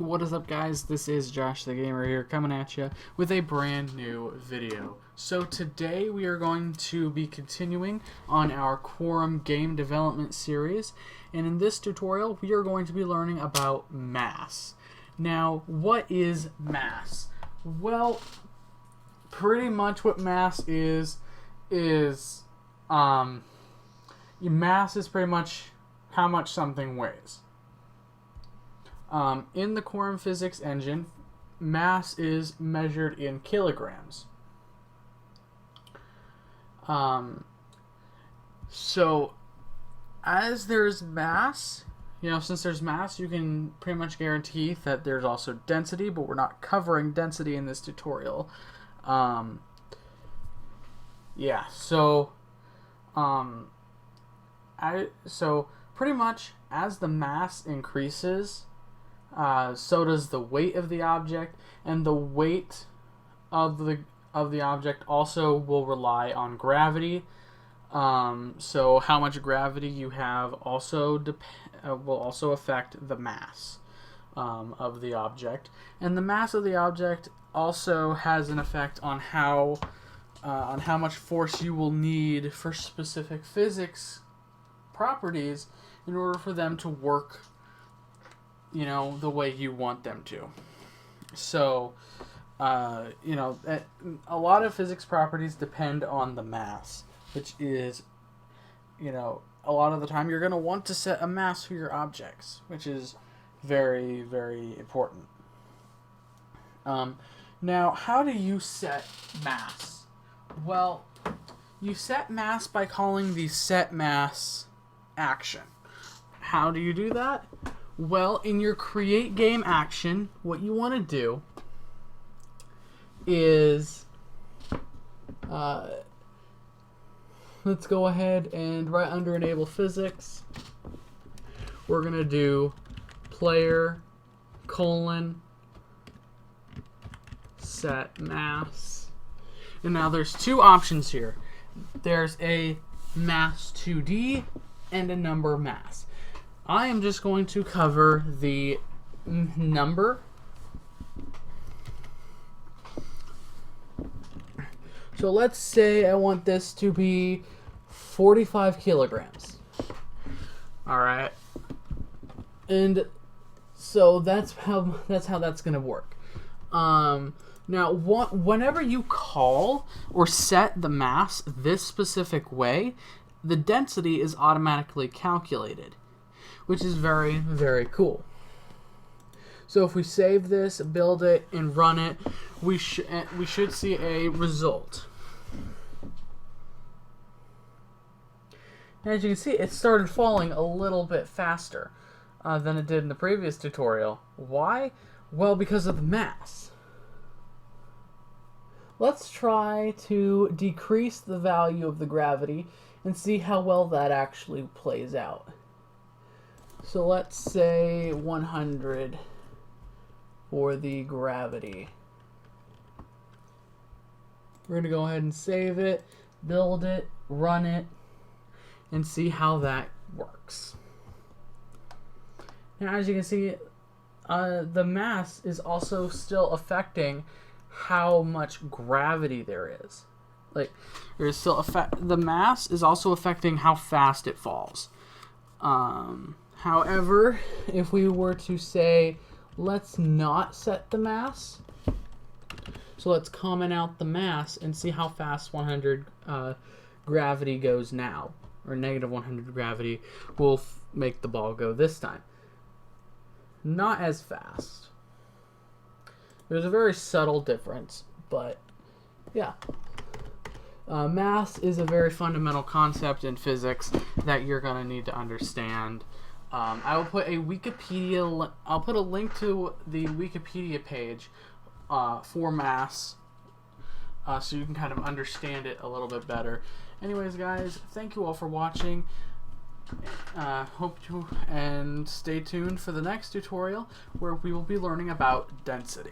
What is up, guys? This is Josh the Gamer here, coming at you with a brand new video. So today we are going to be continuing on our Quorum game development series, and in this tutorial we are going to be learning about mass. Now, what is mass? Well, pretty much what mass is mass is pretty much how much something weighs. In the Quorum physics engine, mass is measured in kilograms. So as there's mass, since there's mass, you can pretty much guarantee that there's also density, but we're not covering density in this tutorial. So pretty much as the mass increases, so does the weight of the object, and the weight of the object also will rely on gravity. So how much gravity you have also will also affect the mass of the object, and the mass of the object also has an effect on how much force you will need for specific physics properties in order for them to work the way you want them to. So, a lot of physics properties depend on the mass, which is, a lot of the time you're going to want to set a mass for your objects, which is very, very important. Now, how do you set mass? Well, you set mass by calling the set mass action. How do you do that? Well, in your create game action, what you want to do is, let's go ahead and right under enable physics, we're going to do player : set mass. And now there's two options here. There's a mass 2D and a number mass. I am just going to cover the number. So let's say I want this to be 45 kilograms. Alright. And so that's how that's going to work. Now, whenever you call or set the mass this specific way, the density is automatically calculated, which is very, very cool. So if we save this, build it, and run it, we should see a result. As you can see, it started falling a little bit faster than it did in the previous tutorial. Why? Well, because of the mass. Let's try to decrease the value of the gravity and see how well that actually plays out. So let's say 100 for the gravity. We're going to go ahead and save it, build it, run it, and see how that works. Now, as you can see, the mass is also still affecting how much gravity there is. Like, there's still the mass is also affecting how fast it falls. However, if we were to say, let's not set the mass, so let's comment out the mass and see how fast 100 gravity goes now, or negative 100 gravity will make the ball go this time. Not as fast. There's a very subtle difference, but yeah. Mass is a very fundamental concept in physics that you're going to need to understand. I will put I'll put a link to the Wikipedia page for mass, so you can kind of understand it a little bit better. Anyways, guys, thank you all for watching. And stay tuned for the next tutorial where we will be learning about density.